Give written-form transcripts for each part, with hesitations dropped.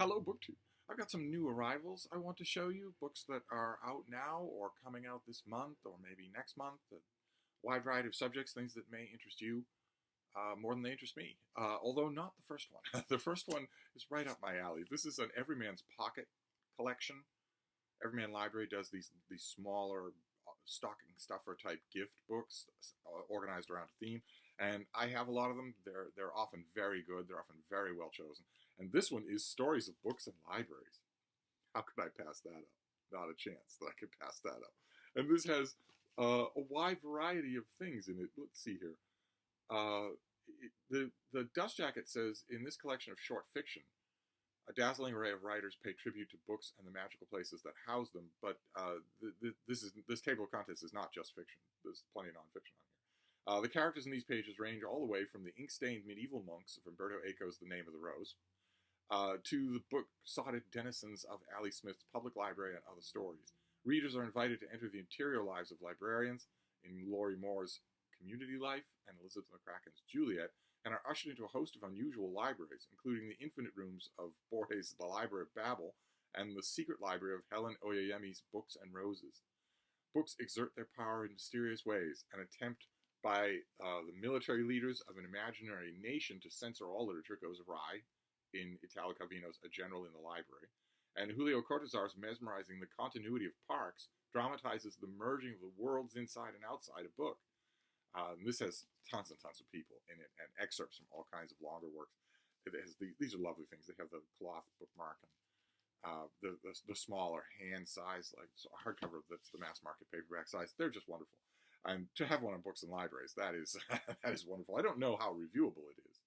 Hello, BookTube. I've got some new arrivals I want to show you, books that are out now or coming out this month or maybe next month. A wide variety of subjects, things that may interest you more than they interest me. Although not the first one. The first one is right up my alley. This is an Everyman's Pocket collection. Everyman Library does these smaller stocking stuffer type gift books organized around a theme, and I have a lot of them. They're often very good. They're often very well chosen. And this one is Stories of Books and Libraries. How could I pass that up? Not a chance that I could pass that up. And this has a wide variety of things in it. Let's see here. The dust jacket says, in this collection of short fiction, a dazzling array of writers pay tribute to books and the magical places that house them. But this table of contents is not just fiction. There's plenty of nonfiction on here. The characters in these pages range all the way from the ink-stained medieval monks of Umberto Eco's The Name of the Rose, to the book-sodded denizens of Ali Smith's public library and other stories. Readers are invited to enter the interior lives of librarians in Laurie Moore's Community Life and Elizabeth McCracken's Juliet, and are ushered into a host of unusual libraries, including the infinite rooms of Borges' The Library of Babel and the secret library of Helen Oyeyemi's Books and Roses. Books exert their power in mysterious ways. An attempt by the military leaders of an imaginary nation to censor all literature goes awry in Italo Calvino's A General in the Library. And Julio Cortázar's mesmerizing The Continuity of Parks dramatizes the merging of the worlds inside and outside a book. This has tons and tons of people in it, and excerpts from all kinds of longer works. These are lovely things. They have the cloth bookmark and the smaller hand size, like hardcover that's the mass market paperback size. They're just wonderful. And to have one on Books and Libraries, that is that is wonderful. I don't know how reviewable it is,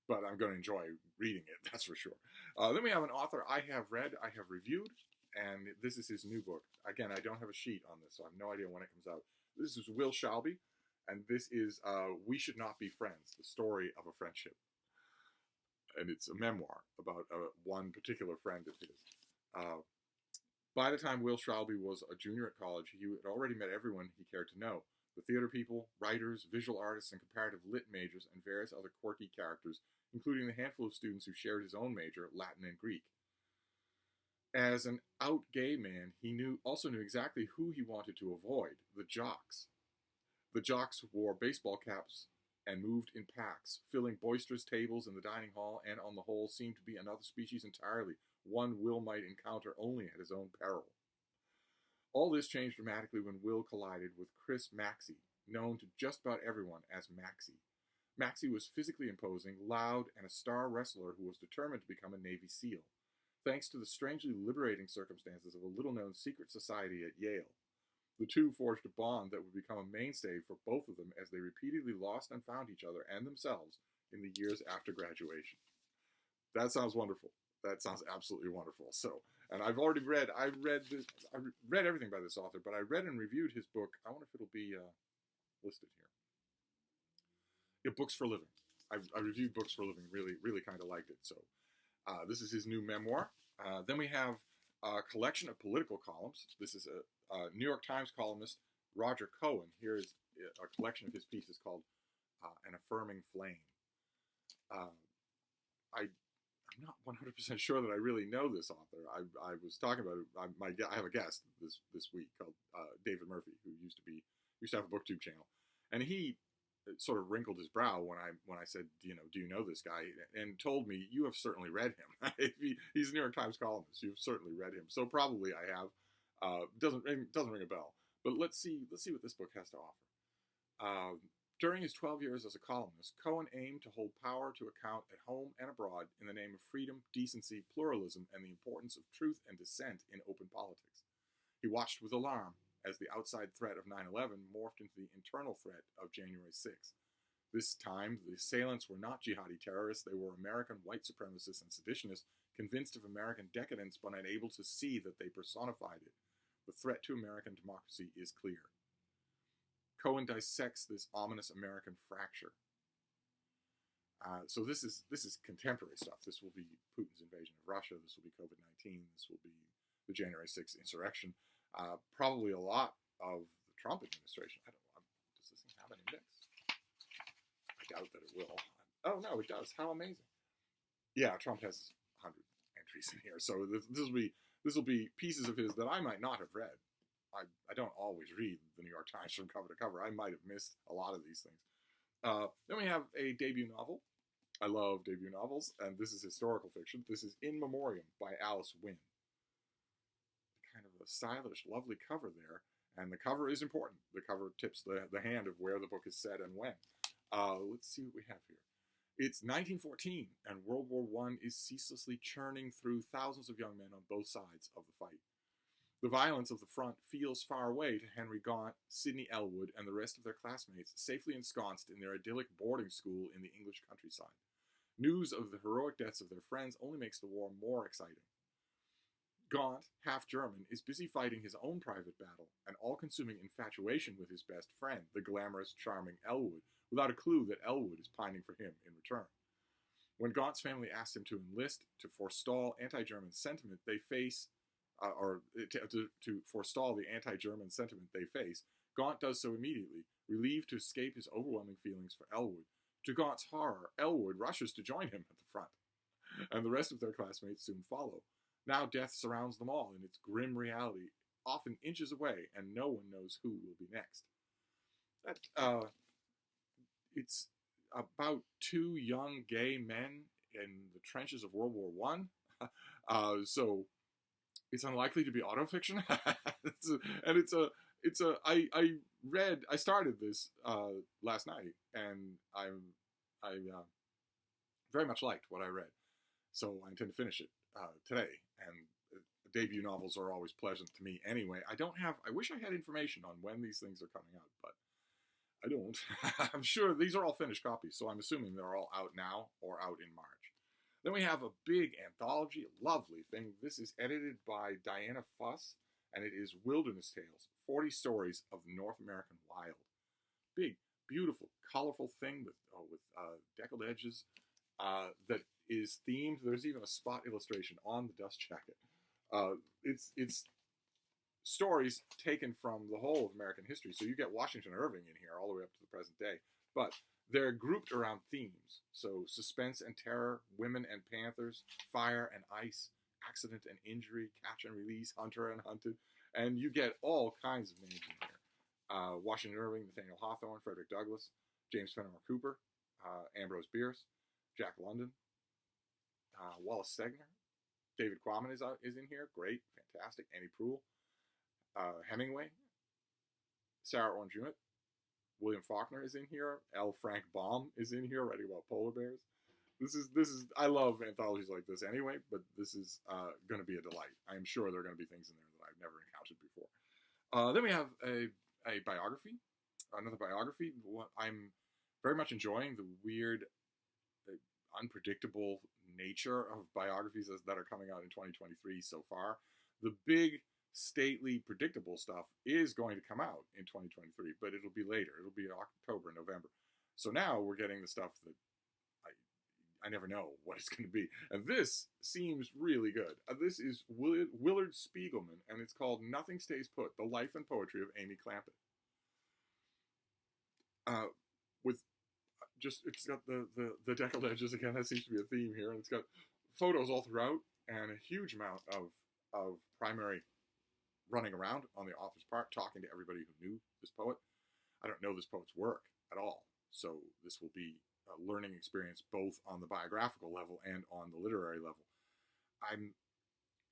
but I'm going to enjoy reading it, that's for sure. Then we have an author I have read, I have reviewed, and this is his new book. Again, I don't have a sheet on this, so I have no idea when it comes out. This is Will Shalby, and this is We Should Not Be Friends, the story of a friendship. And it's a memoir about one particular friend of his. By the time Will Shalby was a junior at college, he had already met everyone he cared to know. The theater people, writers, visual artists, and comparative lit majors, and various other quirky characters, including the handful of students who shared his own major, Latin and Greek. As an out gay man, he also knew exactly who he wanted to avoid, the jocks. The jocks wore baseball caps and moved in packs, filling boisterous tables in the dining hall, and on the whole seemed to be another species entirely, one Will might encounter only at his own peril. All this changed dramatically when Will collided with Chris Maxey, known to just about everyone as Maxey. Maxey was physically imposing, loud, and a star wrestler who was determined to become a Navy SEAL, thanks to the strangely liberating circumstances of a little-known secret society at Yale. The two forged a bond that would become a mainstay for both of them as they repeatedly lost and found each other and themselves in the years after graduation. That sounds wonderful. That sounds absolutely wonderful. So, and I read everything by this author, but I read and reviewed his book. I wonder if it'll be listed here. Yeah, Books for Living. I reviewed Books for Living. Really kind of liked it. So, this is his new memoir. Then we have a collection of political columns. This is a New York Times columnist, Roger Cohen. Here is a collection of his pieces called An Affirming Flame. I'm not 100% sure that I really know this author. I was talking about it. I have a guest this week called David Murphy, who used to have a BookTube channel, and he sort of wrinkled his brow when I said, do you know this guy, and told me, you have certainly read him. He's a New York Times columnist. You've certainly read him, so probably I have. Doesn't ring a bell. But let's see what this book has to offer. During his 12 years as a columnist, Cohen aimed to hold power to account at home and abroad in the name of freedom, decency, pluralism, and the importance of truth and dissent in open politics. He watched with alarm as the outside threat of 9/11 morphed into the internal threat of January 6th. This time, the assailants were not jihadi terrorists. They were American white supremacists and seditionists, convinced of American decadence but unable to see that they personified it. The threat to American democracy is clear. Cohen dissects this ominous American fracture. So this is contemporary stuff. This will be Putin's invasion of Russia. This will be COVID-19. This will be the January 6th insurrection. Probably a lot of the Trump administration. I don't know. Does this thing have an index? I doubt that it will. Oh, no, it does. How amazing. Yeah, Trump has 100 entries. biographies in here. So this will be pieces of his that I might not have read. I don't always read the New York Times from cover to cover. I might have missed a lot of these things. Then we have a debut novel. I love debut novels, and this is historical fiction. This is In Memoriam by Alice Wynne. Kind of a stylish, lovely cover there, and the cover is important. The cover tips the hand of where the book is set and when. Let's see what we have here. It's 1914, and World War I is ceaselessly churning through thousands of young men on both sides of the fight. The violence of the front feels far away to Henry Gaunt, Sidney Elwood, and the rest of their classmates, safely ensconced in their idyllic boarding school in the English countryside. News of the heroic deaths of their friends only makes the war more exciting. Gaunt, half German, is busy fighting his own private battle, an all-consuming infatuation with his best friend, the glamorous, charming Elwood, without a clue that Elwood is pining for him in return. When Gaunt's family asks him to enlist to forestall anti-German sentiment they face, to forestall the anti-German sentiment they face, Gaunt does so immediately, relieved to escape his overwhelming feelings for Elwood. To Gaunt's horror, Elwood rushes to join him at the front, and the rest of their classmates soon follow. Now death surrounds them all in its grim reality, often inches away, and no one knows who will be next. It's about two young gay men in the trenches of World War I. So it's unlikely to be autofiction. I started this last night, and I very much liked what I read. So I intend to finish it today. And debut novels are always pleasant to me anyway. I wish I had information on when these things are coming out, but I don't. I'm sure these are all finished copies, so I'm assuming they're all out now or out in March. Then we have a big anthology, a lovely thing. This is edited by Diana Fuss, and it is Wilderness Tales, 40 Stories of the North American Wild. Big, beautiful, colorful thing with deckled edges that is themed. There's even a spot illustration on the dust jacket. It's stories taken from the whole of American history. So you get Washington Irving in here all the way up to the present day. But they're grouped around themes. So suspense and terror, women and panthers, fire and ice, accident and injury, catch and release, hunter and hunted. And you get all kinds of names in here. Washington Irving, Nathaniel Hawthorne, Frederick Douglass, James Fenimore Cooper, Ambrose Bierce, Jack London, Wallace Stegner, David Quammen is in here. Great, fantastic. Annie Proulx, Hemingway, Sarah Orne Jewett, William Faulkner is in here. L. Frank Baum is in here, writing about polar bears. This is. I love anthologies like this anyway, but this is going to be a delight. I am sure there are going to be things in there that I've never encountered before. Then we have a biography, another biography. I'm very much enjoying the weird, unpredictable nature of biographies that are coming out in 2023 so far. The big, stately, predictable stuff is going to come out in 2023, but it'll be later. It'll be October, November. So now we're getting the stuff that I never know what it's going to be. And this seems really good. This is Willard Spiegelman, and it's called Nothing Stays Put, The Life and Poetry of Amy Clampett. It's got the deckled edges again. That seems to be a theme here. And it's got photos all throughout and a huge amount of primary running around on the author's part, talking to everybody who knew this poet. I don't know this poet's work at all. So this will be a learning experience both on the biographical level and on the literary level.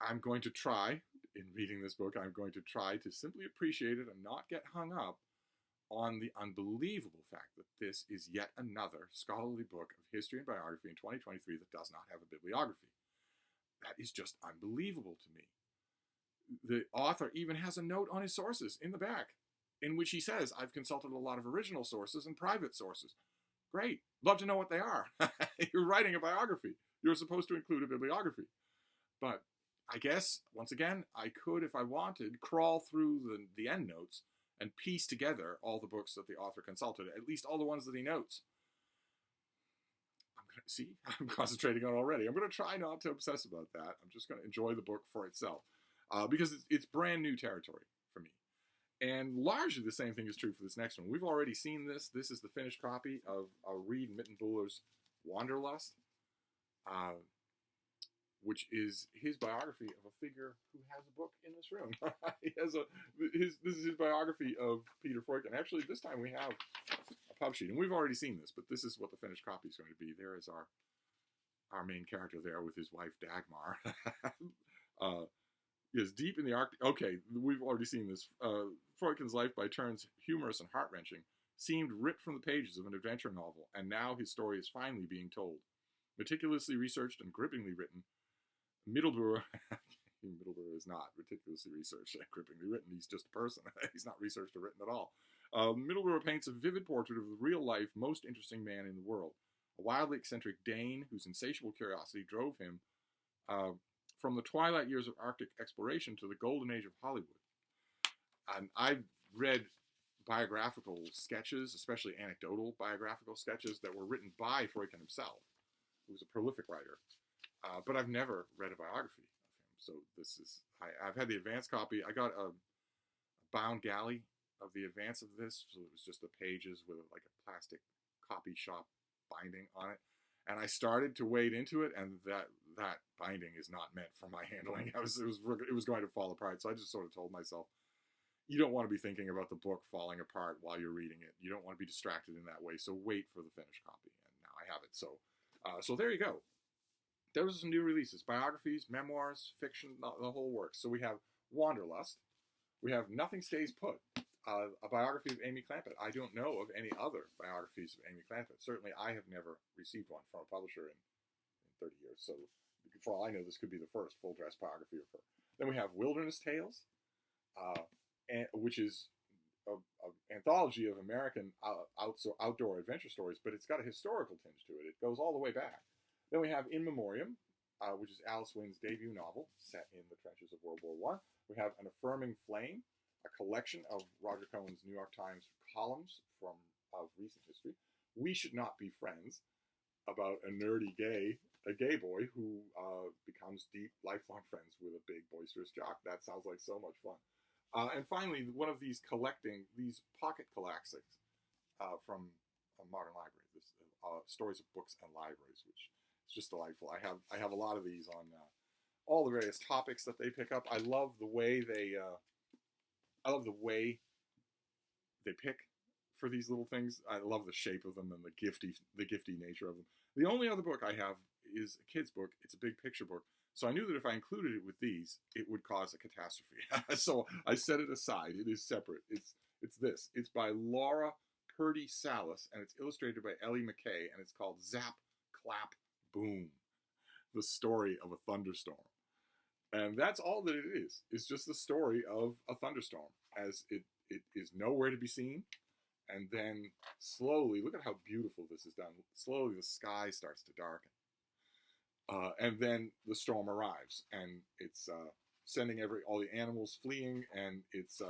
I'm going to try, in reading this book, I'm going to try to simply appreciate it and not get hung up on the unbelievable fact that this is yet another scholarly book of history and biography in 2023 that does not have a bibliography. That is just unbelievable to me. The author even has a note on his sources in the back in which he says, I've consulted a lot of original sources and private sources. Great. Love to know what they are. You're writing a biography. You're supposed to include a bibliography. But I guess, once again, I could, if I wanted, crawl through the endnotes and piece together all the books that the author consulted, at least all the ones that he notes. I'm concentrating on it already. I'm going to try not to obsess about that. I'm just going to enjoy the book for itself. Because it's brand new territory for me. And largely the same thing is true for this next one. We've already seen this. This is the finished copy of Reed Mittenbuller's Wanderlust. which is his biography of a figure who has a book in this room. He has this is his biography of Peter Freuchen. Actually, this time we have a pub sheet, and we've already seen this, but this is what the finished copy is going to be. There is our main character there with his wife Dagmar. Is deep in the Arctic. Okay, we've already seen this. Freuchen's life, by turns humorous and heart-wrenching, seemed ripped from the pages of an adventure novel, and now his story is finally being told. Meticulously researched and grippingly written, Mittelbauer is not meticulously researched and grippingly written. He's just a person. He's not researched or written at all. Mittelbauer paints a vivid portrait of the real-life, most interesting man in the world, a wildly eccentric Dane whose insatiable curiosity drove him from the twilight years of Arctic exploration to the golden age of Hollywood. And I've read biographical sketches, especially anecdotal biographical sketches that were written by Freuchen himself, who was a prolific writer. But I've never read a biography of him. So this is, I've had the advance copy. I got a bound galley of the advance of this. So it was just the pages with like a plastic copy shop binding on it. And I started to wade into it, and that binding is not meant for my handling. It was going to fall apart. So I just sort of told myself, you don't want to be thinking about the book falling apart while you're reading it. You don't want to be distracted in that way. So wait for the finished copy. And now I have it. So there you go. Those are some new releases: biographies, memoirs, fiction, the whole works. So we have Wanderlust. We have Nothing Stays Put, a biography of Amy Clampett. I don't know of any other biographies of Amy Clampett. Certainly, I have never received one from a publisher in 30 years. So, for all I know, this could be the first full-dress biography of her. Then we have Wilderness Tales, which is an anthology of American outdoor adventure stories, but it's got a historical tinge to it. It goes all the way back. Then we have In Memoriam, which is Alice Wynn's debut novel set in the trenches of World War I. We have An Affirming Flame, a collection of Roger Cohen's New York Times columns of recent history. We Should Not Be Friends, about a gay boy who becomes deep, lifelong friends with a big, boisterous jock. That sounds like so much fun. And finally, one of these pocket classics from a modern library. This stories of books and libraries, which is just delightful. I have a lot of these on all the various topics that they pick up. I love the way they pick for these little things. I love the shape of them and the gifty nature of them. The only other book I have is a kid's book. It's a big picture book. So I knew that if I included it with these, it would cause a catastrophe. So I set it aside. It is separate. It's this. It's by Laura Purdy Salas, and it's illustrated by Ellie McKay, and it's called Zap Clap Boom, the story of a thunderstorm. And that's all that it is. It's just the story of a thunderstorm, as it is nowhere to be seen. And then slowly, look at how beautiful this is done. Slowly the sky starts to darken. And then the storm arrives, and it's sending all the animals fleeing, and it's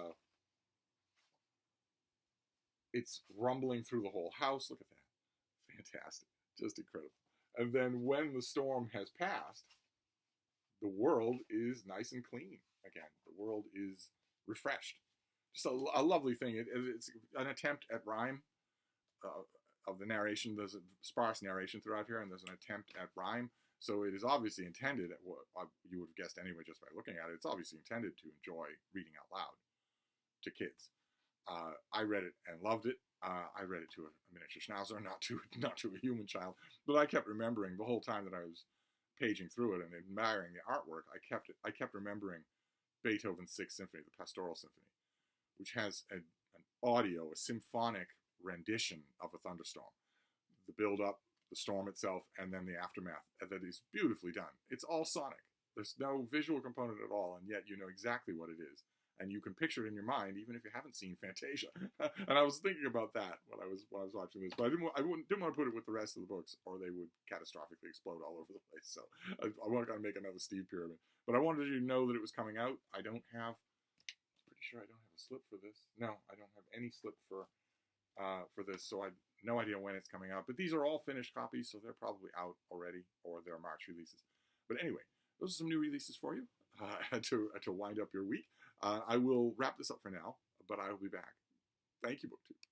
rumbling through the whole house. Look at that. Fantastic. Just incredible. And then when the storm has passed, the world is nice and clean again. The world is refreshed. Just a lovely thing. It's an attempt at rhyme of the narration. There's a sparse narration throughout here, and there's an attempt at rhyme. So it is obviously intended, at what you would have guessed anyway just by looking at it, it's obviously intended to enjoy reading out loud to kids. I read it and loved it. I read it to a miniature schnauzer, not to a human child. But I kept remembering the whole time that I was paging through it and admiring the artwork. I kept remembering Beethoven's Sixth Symphony, the Pastoral Symphony, which has a symphonic rendition of a thunderstorm. The build-up, the storm itself, and then the aftermath. That is beautifully done. It's all sonic. There's no visual component at all, and yet you know exactly what it is. And you can picture it in your mind, even if you haven't seen Fantasia. And I was thinking about that when I was watching this, but I didn't want to put it with the rest of the books, or they would catastrophically explode all over the place. So I wasn't going to make another Steve Pyramid, but I wanted you to know that it was coming out. Pretty sure I don't have a slip for this. No, I don't have any slip for this, so I have no idea when it's coming out. But these are all finished copies, so they're probably out already, or they're March releases. But anyway, those are some new releases for you to wind up your week. I will wrap this up for now, but I will be back. Thank you, BookTube.